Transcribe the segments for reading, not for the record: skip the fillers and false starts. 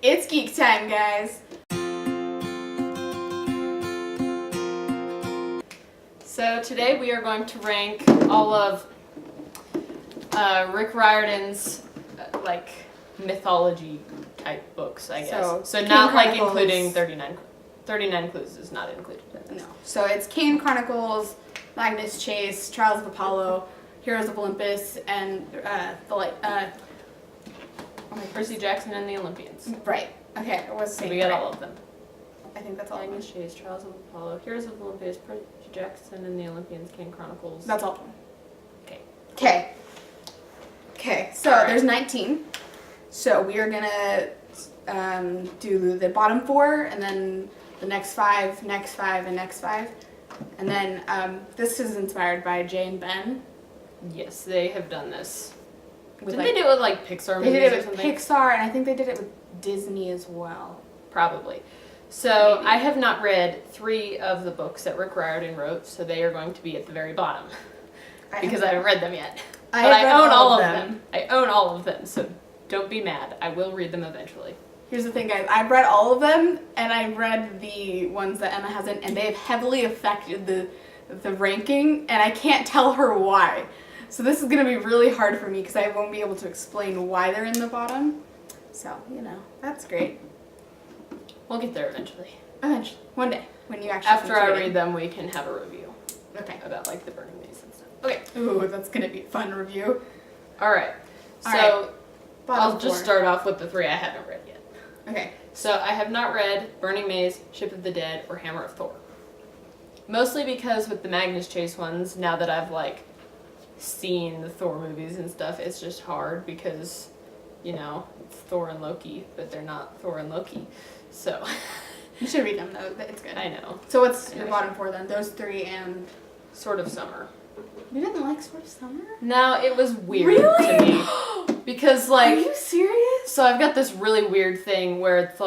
It's geek time, guys. So today we are going to rank all of Rick Riordan's mythology type books, I guess. So not Chronicles. Including 39 Clues is not included in this. No. So it's Kane Chronicles, Magnus Chase, Trials of Apollo, Heroes of Olympus, and Percy Jackson and the Olympians. Right. Okay, I was saying. We got all of them. I think that's all. Magnus Chase, Trials of Apollo, Heroes of Olympus, Percy Jackson and the Olympians, Kane Chronicles. That's all of them. Okay. Okay. So All right. there's 19. So we are gonna do the bottom 4, and then the next 5, next 5, and next 5, and then this is inspired by Jay and Ben. Yes, they have done this. With, Didn't they do it with Pixar movies They did or it with something? Pixar, and I think they did it with Disney as well. Probably. So Maybe. I have not read 3 of the books that Rick Riordan wrote, so they are going to be at the very bottom because I haven't read them yet. I But have read I own all all of of them. I own all of them, so don't be mad. I will read them eventually. Here's the thing, guys. I've read all of them, and I've read the ones that Emma hasn't, and they have heavily affected the ranking, and I can't tell her why. So this is going to be really hard for me because I won't be able to explain why they're in the bottom. So, that's great. We'll get there eventually. Eventually. One day, when you actually After finish I reading. read them, we can have a review Okay. about the Burning Maze and stuff. Okay. Ooh, that's going to be a fun review. All right. All So Bottom I'll just 4. start off with the 3 I haven't read yet. Okay. So I have not read Burning Maze, Ship of the Dead, or Hammer of Thor. Mostly because with the Magnus Chase ones, now that I've seen the Thor movies and stuff, it's just hard because, it's Thor and Loki, but they're not Thor and Loki. So You should read them, though. It's good. I know. So what's your Anyway. bottom 4 then? Those 3 and... Sort of Summer. You didn't like Sword of Summer? No, it was weird Really? to me. Because Are you serious? so I've got this really weird thing where it's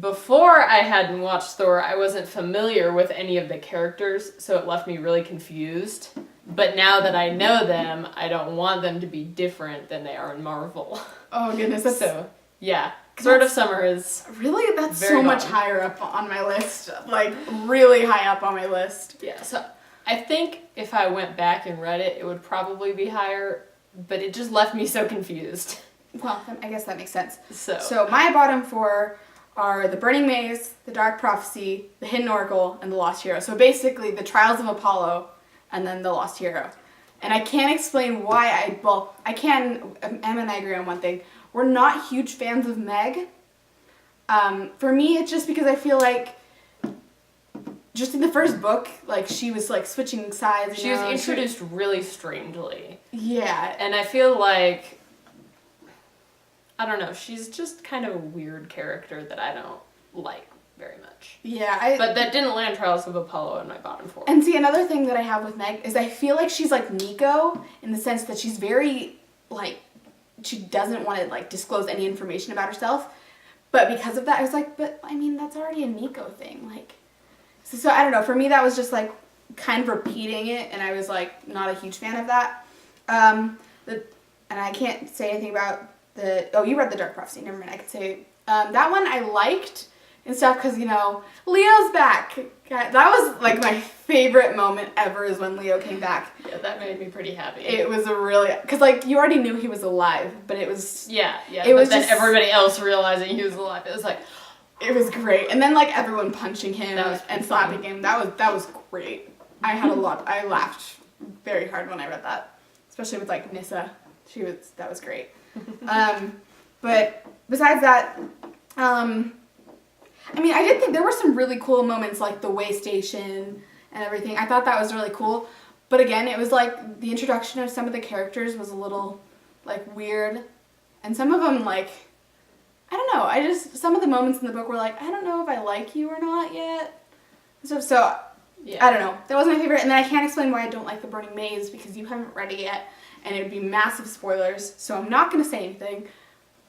before I hadn't watched Thor, I wasn't familiar with any of the characters, so it left me really confused. But now that I know them, I don't want them to be different than they are in Marvel. Oh, goodness. That's So, yeah. Sword of Summer is... Really? That's Very so much long. higher up on my list. Really high up on my list. Yeah, so I think if I went back and read it, it would probably be higher, but it just left me so confused. Well, I guess that makes sense. So So my bottom 4 are The Burning Maze, The Dark Prophecy, The Hidden Oracle, and The Lost Hero. So basically the Trials of Apollo and then The Lost Hero. And I can't explain why I can, Emma and I agree on one thing. We're not huge fans of Meg. For me, it's just because I feel just in the first book, she was switching sides. she was introduced really strangely. Yeah. And I feel I don't know, she's just kind of a weird character that I don't like very much. Yeah. But that didn't land Trials of Apollo in my bottom 4. And see, another thing that I have with Meg is I feel like she's like Nico in the sense that she's very, she doesn't want to, disclose any information about herself. But because of that, I was but, that's already a Nico thing. So I don't know. For me, that was just, kind of repeating it, and I was, not a huge fan of that. And I can't say anything about oh, you read The Dark Prophecy. Never mind. I could say, that one I liked and stuff because, Leo's back. That was, my favorite moment ever is when Leo came back. Yeah, that made me pretty happy. It was a really, because, you already knew he was alive, but it was... Yeah. It was then just- everybody else realizing he was alive. It was It was great. And then, everyone punching him That was and pretty slapping him. That was great. I had a lot. I laughed very hard when I read that. Especially with, Nissa. That was great. But besides that, I did think there were some really cool moments, the way station and everything. I thought that was really cool. But again, it was the introduction of some of the characters was a little, weird. And some of them, I don't know. Some of the moments in the book were I don't know if I like you or not yet. So Yeah. I don't know. That was my favorite. And then I can't explain why I don't like The Burning Maze because you haven't read it yet. And it would be massive spoilers. So I'm not going to say anything.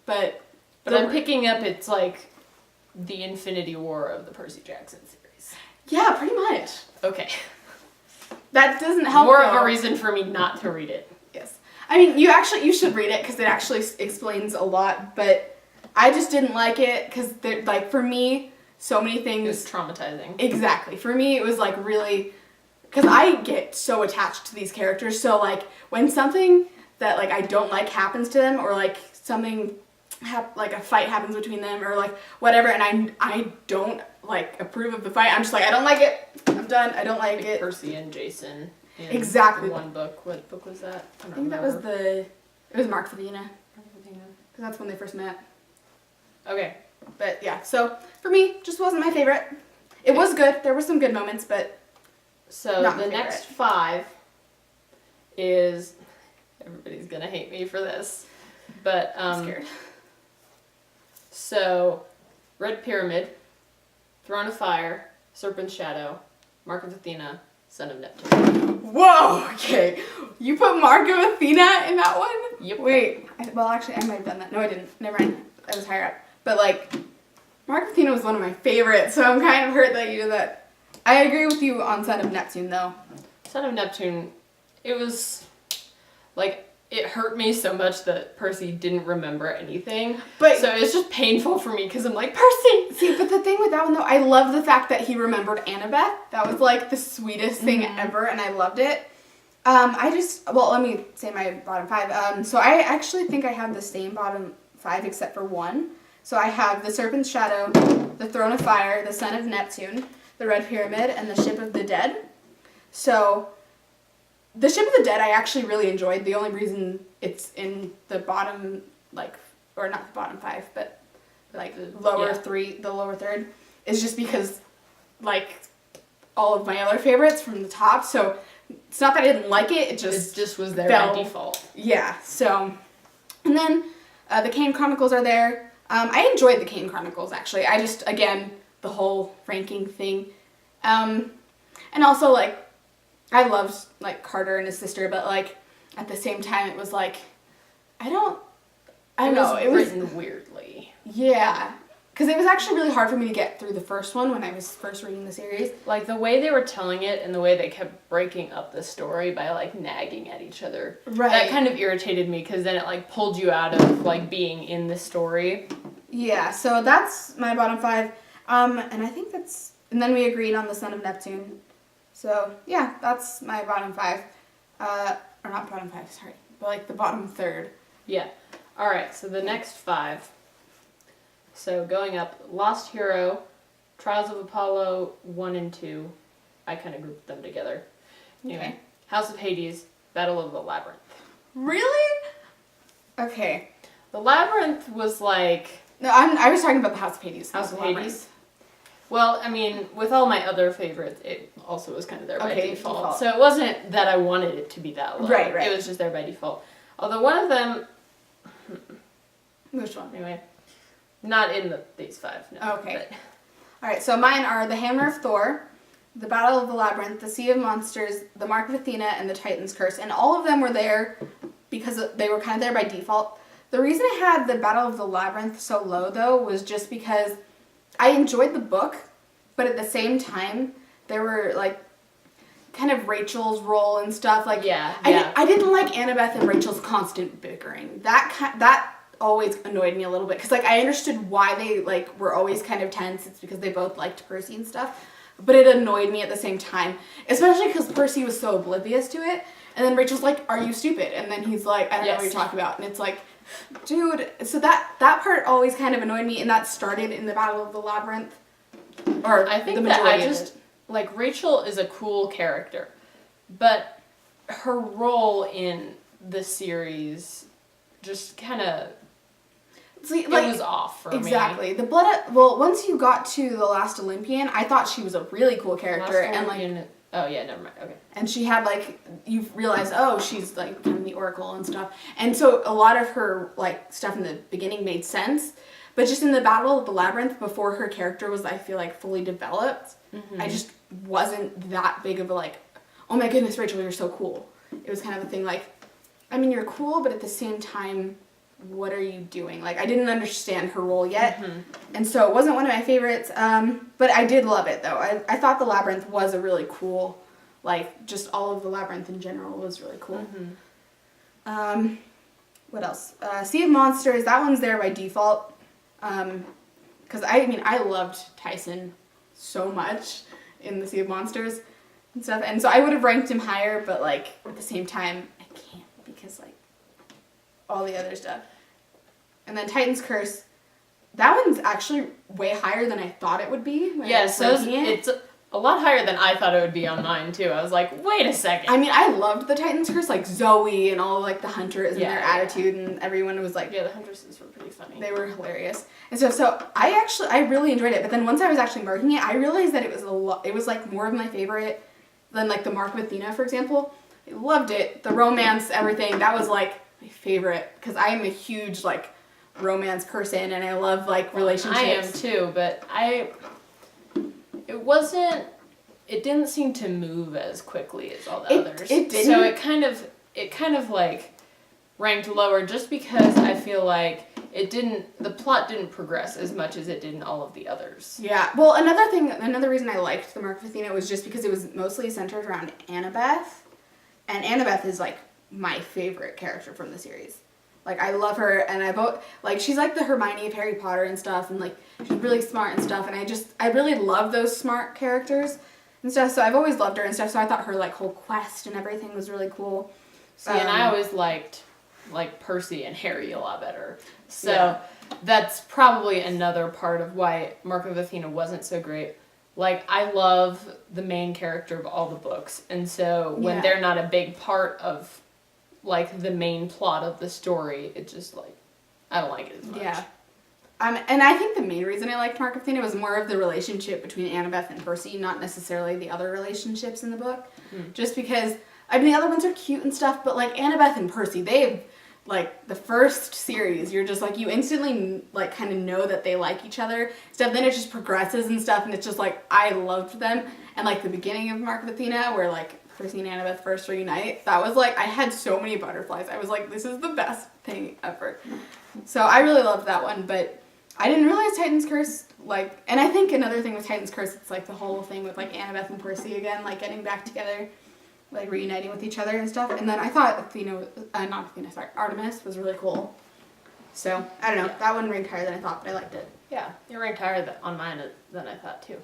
But I'm picking up it's the Infinity War of the Percy Jackson series. Yeah, pretty much. Okay. That doesn't help. More of though. a reason for me not to read it. Yes. I mean, you should read it because it actually explains a lot. But I just didn't like it because, like, for me, so many It things. was traumatizing. Exactly. For me, it was, like, really, because I get so attached to these characters. So, like, when something that, like, I don't like happens to them, or, like, something, like, a fight happens between them, or, like, whatever, and I don't, like, approve of the fight, I'm just like, I don't like it. I'm done. I don't like it. Percy and Jason. In Exactly. One book. What book was that? I think that was it was Mark Fadina. Because Because that's when they first met. Okay. But yeah, so for me, just wasn't my favorite. It was good. There were some good moments, but So not my the favorite. next 5 is, everybody's gonna hate me for this, but I'm scared. So, Red Pyramid, Throne of Fire, Serpent's Shadow, Mark of Athena, Son of Neptune. Whoa, okay. You put Mark of Athena in that one? Yep. Wait, well, actually, I might have done that. No, I didn't. Never mind. I was higher up. But, like, Mark of Athena was one of my favorites, so I'm kind of hurt that you did that. I agree with you on Son of Neptune, though. Son of Neptune, it was, like, it hurt me so much that Percy didn't remember anything. But So it's just painful for me because I'm like, Percy! see, but the thing with that one, though, I love the fact that he remembered Annabeth. That was, like, the sweetest thing ever, and I loved it. Let me say my bottom 5. So I actually think I have the same bottom 5 except for one. So I have the Serpent's Shadow, the Throne of Fire, the Son of Neptune, the Red Pyramid, and the Ship of the Dead. So the Ship of the Dead I actually really enjoyed. The only reason it's in the bottom, like, or not the bottom 5, but like the lower third, is just because, like, all of my other favorites from the top. So it's not that I didn't like it, it just was there fell. by default. Yeah, so, and then the Kane Chronicles are there. I enjoyed the Kane Chronicles, actually. I just, again, the whole ranking thing. And also, like, I loved, like, Carter and his sister, but, like, at the same time, it was, like, I don't know. It was written weirdly. Yeah. Because it was actually really hard for me to get through the first one when I was first reading the series. Like, the way they were telling it and the way they kept breaking up the story by, like, nagging at each other. Right. That kind of irritated me because then it, like, pulled you out of, like, being in the story. Yeah, so that's my bottom 5. And I think that's... And then we agreed on the Son of Neptune. So, yeah, that's my bottom 5. Or not bottom 5, sorry. But, like, the bottom third. Yeah. Alright, so the next 5. So going up, Lost Hero, Trials of Apollo 1 and 2. I kind of grouped them together. Anyway, Okay. House of Hades, Battle of the Labyrinth. Really? Okay. The Labyrinth was like... No, I was talking about the House of Hades. House of Labyrinth. Hades. Well, I mean, with all my other favorites, it also was kind of there by Okay, default. default. So it wasn't that I wanted it to be that low. Right. It was just there by default. Although one of them... Which one? Anyway, not in these 5, no. Okay. But Alright, so mine are the Hammer of Thor, the Battle of the Labyrinth, the Sea of Monsters, the Mark of Athena, and the Titan's Curse. And all of them were there because they were kind of there by default. The reason I had the Battle of the Labyrinth so low, though, was just because I enjoyed the book, but at the same time, there were, like, kind of Rachel's role and stuff. Like, Yeah. I didn't like Annabeth and Rachel's constant bickering. That always annoyed me a little bit, because, like, I understood why they, like, were always kind of tense. It's because they both liked Percy and stuff, but it annoyed me at the same time, especially because Percy was so oblivious to it, and then Rachel's like, "Are you stupid?" And then he's like, "I don't know what you're talking about," and it's like, dude. So that part always kind of annoyed me, and that started in the Battle of the Labyrinth, or I think the that majority I of just... it. Like, Rachel is a cool character, but her role in the series just kind of... See, It like, was off for me. exactly. The once you got to the Last Olympian, I thought she was a really cool character, Last and like, Olympian- oh yeah, never mind. Okay. and she had like, you realize, oh, she's like kind of the Oracle and stuff, and so a lot of her like stuff in the beginning made sense, but just in the Battle of the Labyrinth, before her character was, I feel like, fully developed, I just wasn't that big of a like, oh my goodness, Rachel, you're so cool. It was kind of a thing like, I mean, you're cool, but at the same time, what are you doing? Like, I didn't understand her role yet, and so it wasn't one of my favorites, but I did love it, though. I thought the Labyrinth was a really cool, like, just all of the Labyrinth in general was really cool. What else? Sea of Monsters, that one's there by default. Because I loved Tyson so much in the Sea of Monsters and stuff, and so I would have ranked him higher, but like at the same time I can't because like all the other stuff. And then Titan's Curse, that one's actually way higher than I thought it would be. Yeah, so it's a lot higher than I thought it would be on mine too. I was like, wait a second. I mean, I loved the Titan's Curse, like Zoe and all like the hunters and their attitude, and everyone was like, yeah, the huntresses were pretty funny. They were hilarious. And so I really enjoyed it. But then once I was actually marking it, I realized that it was it was like more of my favorite than like the Mark of Athena, for example. I loved it. The romance, everything, that was like my favorite because I am a huge like romance person and I love like relationships. I am too, but it didn't seem to move as quickly as all the others. It didn't. So it kind of like ranked lower just because I feel like the plot didn't progress as much as it did in all of the others. Yeah. Well, another reason I liked the Mark of Athena was just because it was mostly centered around Annabeth. And Annabeth is like my favorite character from the series. Like, I love her, and she's like the Hermione of Harry Potter and stuff, and like, she's really smart and stuff, and I really love those smart characters and stuff, so I've always loved her and stuff, so I thought her like whole quest and everything was really cool. See, and I always liked like Percy and Harry a lot better. So that's probably another part of why Mark of Athena wasn't so great. Like, I love the main character of all the books, and so when they're not a big part of like the main plot of the story, it just like I don't like it as much. Yeah. And I think the main reason I liked Mark of Athena was more of the relationship between Annabeth and Percy, not necessarily the other relationships in the book. Just because, I mean, the other ones are cute and stuff, but like Annabeth and Percy, they've, like, the first series, you're just like, you instantly like kind of know that they like each other. Stuff, then it just progresses and stuff, and it's just like, I loved them. And like the beginning of Mark of Athena, where like Percy and Annabeth first reunite, that was like, I had so many butterflies. I was like, this is the best thing ever. So I really loved that one, but I didn't realize Titan's Curse, like, and I think another thing with Titan's Curse, it's like the whole thing with like Annabeth and Percy again, like getting back together, like reuniting with each other and stuff. And then I thought Artemis was really cool. So, I don't know, that one ranked higher than I thought, but I liked it. Yeah, it ranked higher on mine than I thought too.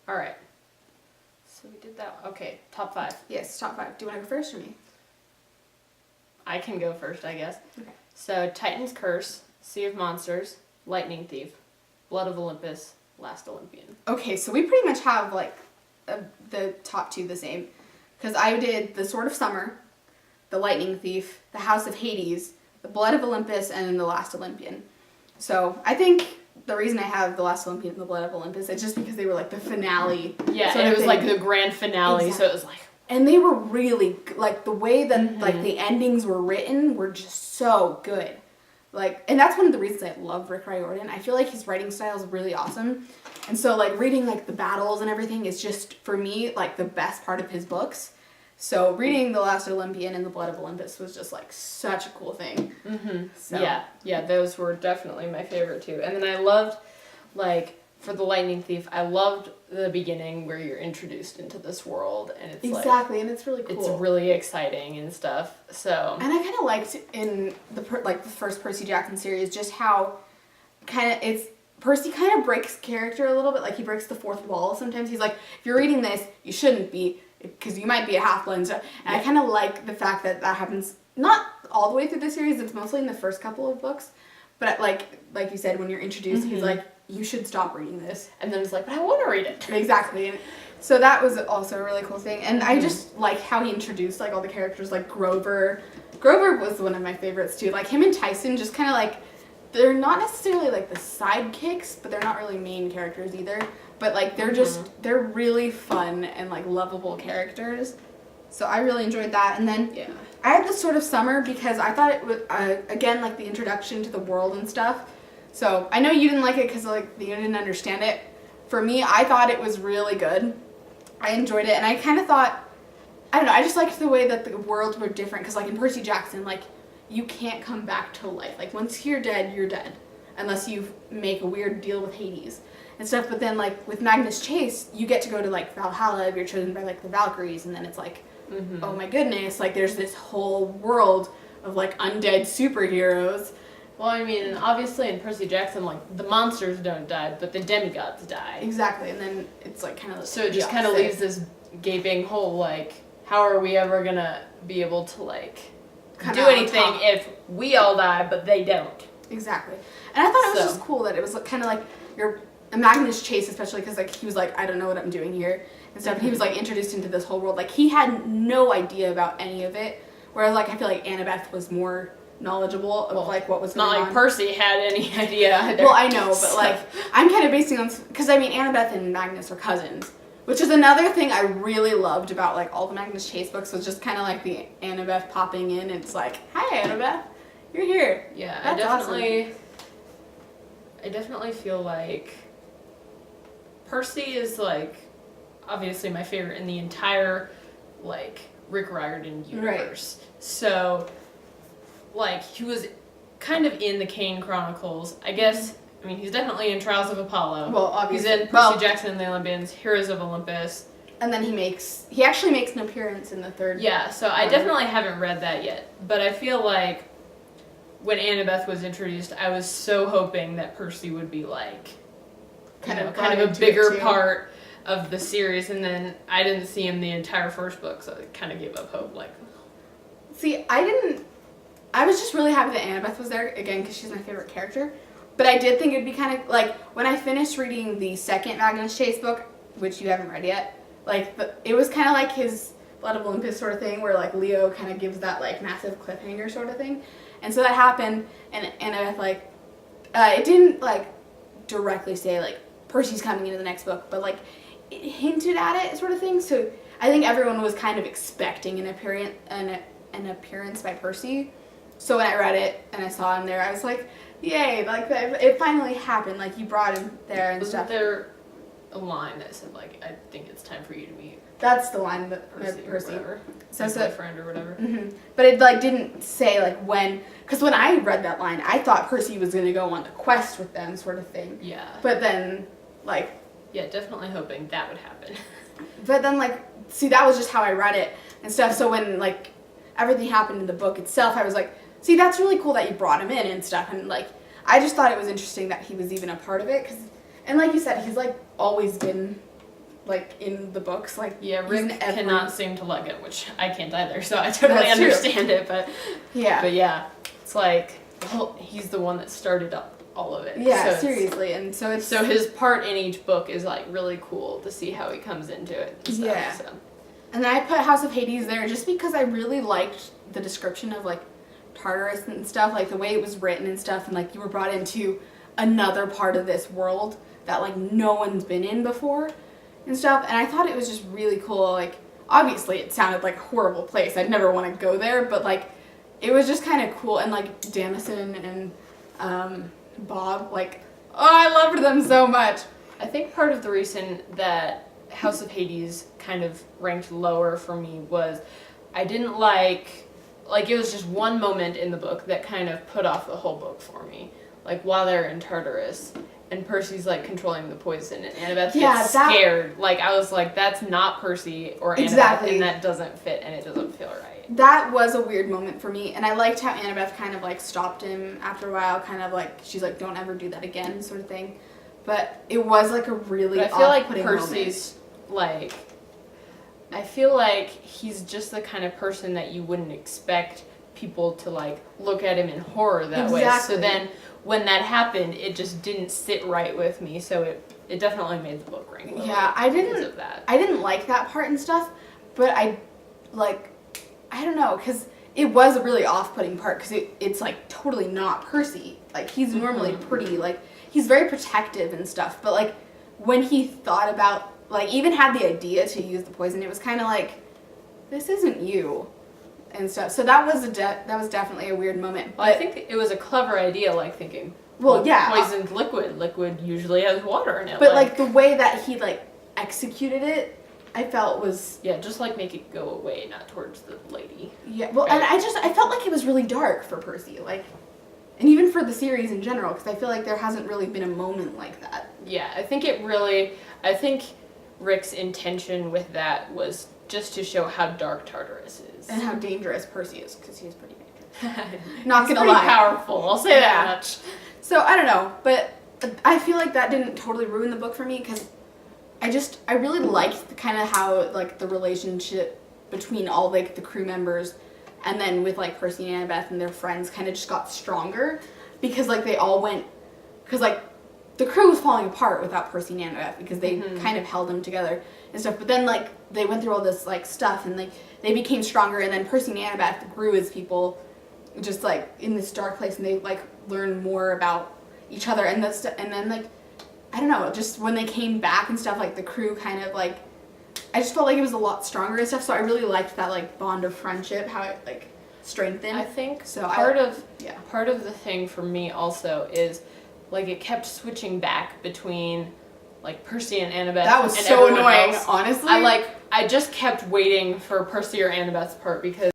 Alright. So we did that. Okay, top 5. Yes, top 5. Do you want to go first or me? I can go first, I guess. Okay. So, Titan's Curse, Sea of Monsters, Lightning Thief, Blood of Olympus, Last Olympian. Okay, so we pretty much have like the top 2 the same. Because I did the Sword of Summer, the Lightning Thief, the House of Hades, the Blood of Olympus, and then the Last Olympian. So I think the reason I have the Last Olympian and the Blood of Olympus is just because they were like the finale. Yeah, and it was like the grand finale, so it was like... And they were really, like, the way that, like, the endings were written were just so good. Like, and that's one of the reasons I love Rick Riordan. I feel like his writing style is really awesome. And so, like, reading, like, the battles and everything is just, for me, like, the best part of his books. So, reading The Last Olympian and The Blood of Olympus was just, like, such a cool thing. So. Yeah, those were definitely my favorite, too. And then I loved, like... For the Lightning Thief, I loved the beginning where you're introduced into this world, and it's exactly, and it's really cool. It's really exciting and stuff. So, and I kind of liked in the first Percy Jackson series just how Percy kind of breaks character a little bit, like he breaks the fourth wall. Sometimes he's like, if you're reading this, you shouldn't be, because you might be a half-blood. And I kind of like the fact that happens not all the way through the series. It's mostly in the first couple of books, but like you said, when you're introduced, he's like, you should stop reading this. And then it's like, but I want to read it. Exactly. And so that was also a really cool thing. And I just like how he introduced like all the characters, like Grover. Grover was one of my favorites too. Like him and Tyson just kind of like, they're not necessarily like the sidekicks, but they're not really main characters either. But like they're they're really fun and like lovable characters. So I really enjoyed that. And then I had the Sword of Summer because I thought it was, again, like the introduction to the world and stuff. So, I know you didn't like it because like, you didn't understand it. For me, I thought it was really good. I enjoyed it, and I kind of thought, I don't know, I just liked the way that the worlds were different, because like in Percy Jackson, like, you can't come back to life. Like, once you're dead, unless you make a weird deal with Hades and stuff. But then, like, with Magnus Chase, you get to go to, like, Valhalla if you're chosen by, like, the Valkyries, and then it's like, oh my goodness, like, there's this whole world of, like, undead superheroes Well, I mean, obviously in Percy Jackson, like, the monsters don't die, but the demigods die. Exactly, and then it's like kind of So it just kind of leaves this gaping hole, like, how are we ever gonna be able to, like, do anything if we all die, but they don't? Exactly. And I thought it was just cool that it was kind of like a Magnus Chase, especially because, like, he was like, I don't know what I'm doing here and stuff. And he was, like, introduced into this whole world. Like, he had no idea about any of it, whereas, like, I feel like Annabeth was more knowledgeable of, like, what was going on. Not like Percy had any idea either. Well, I know, but, like, I'm kind of basing on, because, I mean, Annabeth and Magnus are cousins, which is another thing I really loved about, like, all the Magnus Chase books was just kind of like the Annabeth popping in. It's like, hi, Annabeth, you're here. Yeah, that's awesome. I definitely feel like Percy is, like, obviously my favorite in the entire, like, Rick Riordan universe. Right. So, like, he was kind of in the Kane Chronicles. I guess, I mean, he's definitely in Trials of Apollo. Well, obviously. He's in Percy Jackson and the Olympians, Heroes of Olympus. And then he actually makes an appearance in the third. Yeah, so I definitely haven't read that yet. But I feel like when Annabeth was introduced, I was so hoping that Percy would be, like, kind of a bigger part of the series, and then I didn't see him the entire first book, so I kind of gave up hope. Like, see, I was just really happy that Annabeth was there again because she's my favorite character. But I did think it'd be kind of like when I finished reading the second Magnus Chase book, which you haven't read yet. Like it was kind of like his Blood of Olympus sort of thing, where like Leo kind of gives that like massive cliffhanger sort of thing, and so that happened, and Annabeth like it didn't like directly say like Percy's coming into the next book, but like it hinted at it sort of thing. So I think everyone was kind of expecting an appearance by Percy. So when I read it and I saw him there, I was like, yay, like it finally happened. Like you brought him there and stuff. Wasn't there a line that said like, I think it's time for you to meet? That's the line that Percy. So boyfriend or whatever. Mm-hmm. But it like didn't say like when, because when I read that line, I thought Percy was going to go on the quest with them, sort of thing. Yeah. But then like. Yeah, definitely hoping that would happen. But then like, see, that was just how I read it and stuff. So when like everything happened in the book itself, I was like, see, that's really cool that you brought him in and stuff. And like, I just thought it was interesting that he was even a part of it. And like you said, he's like always been like in the books. Like, yeah, Rick cannot seem to like it, which I can't either. So I totally understand it. But yeah, it's like he's the one that started up all of it. Yeah, so seriously. And so it's so his part in each book is like really cool to see how he comes into it. And stuff, yeah. So. And then I put House of Hades there just because I really liked the description of like Tartarus and stuff, like the way it was written and stuff, and like you were brought into another part of this world that like no one's been in before and stuff. And I thought it was just really cool. Like obviously it sounded like a horrible place. I'd never want to go there, but like it was just kind of cool. And like Damison and Bob, like, oh, I loved them so much. I think part of the reason that House of Hades kind of ranked lower for me was I didn't like it was just one moment in the book that kind of put off the whole book for me. Like while they're in Tartarus and Percy's like controlling the poison and Annabeth gets scared. Like I was like, that's not Percy or Annabeth, and that doesn't fit and it doesn't feel right. That was a weird moment for me, and I liked how Annabeth kind of like stopped him after a while, kind of like she's like, don't ever do that again, sort of thing. But it was like a really I feel like Percy's like I feel like he's just the kind of person that you wouldn't expect people to like look at him in horror that way. So then when that happened, it just didn't sit right with me. So it definitely made the book rank lower. Yeah, I didn't like that part and stuff, but I don't know, because it was a really off-putting part because it's like totally not Percy. Like he's normally pretty, like he's very protective and stuff, but like when he thought about like even had the idea to use the poison, it was kind of like, this isn't you and stuff. So that was definitely a weird moment. Well, I think it was a clever idea, like thinking, poisoned liquid usually has water in it. But like the way that he like executed it, I felt was just like make it go away, not towards the lady. Yeah, well, right. And I felt like it was really dark for Percy, like, and even for the series in general, because I feel like there hasn't really been a moment like that. Yeah, I think Rick's intention with that was just to show how dark Tartarus is. And how dangerous Percy is, because he is pretty dangerous. Not It's gonna pretty lie. powerful. I'll say that Yeah. much. So I don't know, but I feel like that didn't totally ruin the book for me because I really liked kind of how like the relationship between all like the crew members, and then with like Percy and Annabeth and their friends kind of just got stronger because like they all went because like the crew was falling apart without Percy and Annabeth because they kind of held them together and stuff. But then like they went through all this like stuff and like they became stronger, and then Percy and Annabeth grew as people, just like in this dark place, and they like learned more about each other and then like I don't know, just when they came back and stuff, like the crew kind of like I just felt like it was a lot stronger and stuff. So I really liked that like bond of friendship, how it like strengthened. I think so. Part of the thing for me also is like it kept switching back between like Percy and Annabeth. That was and so everyone annoying, else. honestly. I just kept waiting for Percy or Annabeth's part because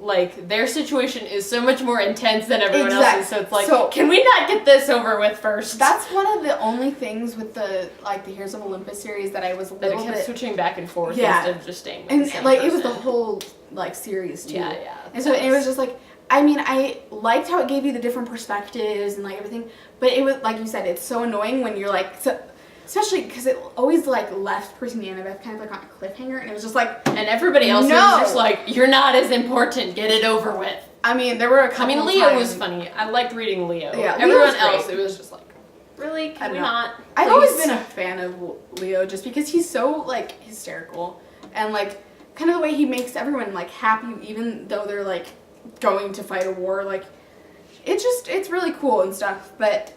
like their situation is so much more intense than everyone else's. So it's like, can we not get this over with first? That's one of the only things with the like the Heroes of Olympus series that I was a that little it kept bit switching back and forth instead of just staying with and the same like person. it was the whole like series too. Yeah. And so it was just like I mean I liked how it gave you the different perspectives and like everything, but it was like you said, it's so annoying when you're like so. Especially because it always like left Percy and Annabeth kind of like on a cliffhanger, and it was just like, and everybody else was just like, "You're not as important. Get it over with." I mean, there were a couple. I mean, Leo was funny. I liked reading Leo. Yeah, everyone else, it was just like, really? Can we not? I've always been a fan of Leo just because he's so like hysterical and like kind of the way he makes everyone like happy, even though they're like going to fight a war. Like it's really cool and stuff. But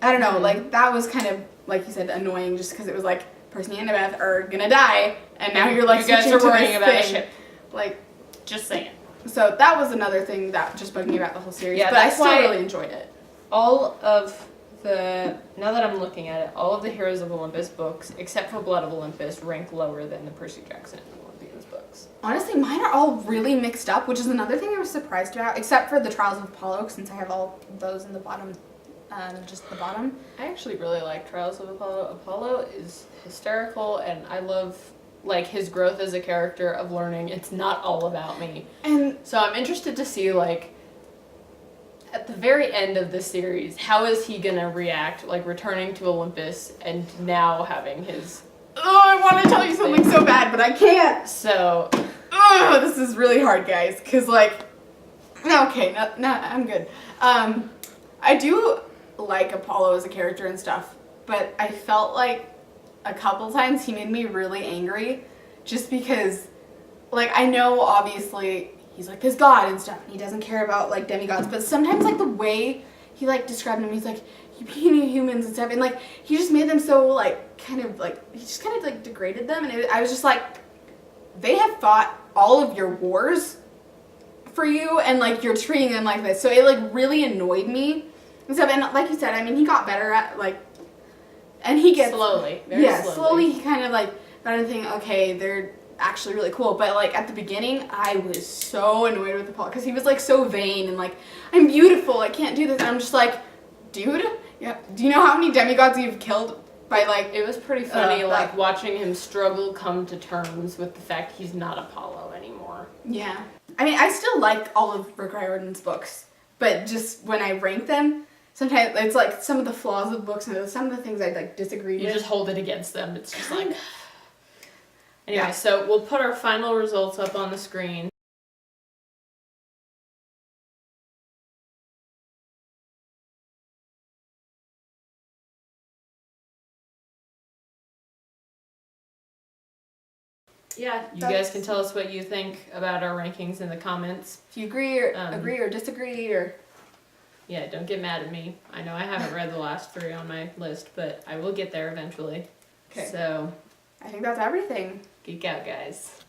I don't know, like that was kind of like you said, annoying just because it was like Percy and Annabeth are gonna die, and now you're like you guys are worrying about a thing. ship. Like, just saying. So that was another thing that just bugged me about the whole series. Yeah, but I that's still why really enjoyed it. All of the now that I'm looking at it, all of the Heroes of Olympus books, except for Blood of Olympus, rank lower than the Percy Jackson and Olympians books. Honestly, mine are all really mixed up, which is another thing I was surprised about, except for the Trials of Apollo, since I have all those in the bottom, just the bottom. I actually really like Trials of Apollo. Apollo is hysterical, and I love like his growth as a character of learning it's not all about me. And so I'm interested to see like at the very end of the series, how is he gonna react, like returning to Olympus and now having his I want to tell you something so bad, but I can't. So this is really hard, guys, because like okay, no, I'm good. I do like Apollo as a character and stuff, but I felt like a couple times he made me really angry just because like I know obviously he's like this god and stuff and he doesn't care about like demigods, but sometimes like the way he like described them, he's like you humans and stuff, and like he just made them so like kind of like he just kind of like degraded them, and I was just like, they have fought all of your wars for you and like you're treating them like this. So it like really annoyed me and stuff. And like you said, I mean, he got better at like, and he gets slowly, slowly he kind of like got to think, okay, they're actually really cool. But like at the beginning, I was so annoyed with Apollo because he was like so vain and like, I'm beautiful, I can't do this. And I'm just like, dude, yeah. Do you know how many demigods you've killed by like? It was pretty funny, like watching him struggle come to terms with the fact he's not Apollo anymore. Yeah, I mean, I still like all of Rick Riordan's books, but just when I rank them, sometimes it's like some of the flaws of the books and some of the things I like disagree with. You just hold it against them. It's just like. Anyway, so we'll put our final results up on the screen. Yeah, you guys can tell us what you think about our rankings in the comments. If you agree or disagree or... Yeah, don't get mad at me. I know I haven't read the last 3 on my list, but I will get there eventually. Okay. So... I think that's everything. Geek out, guys.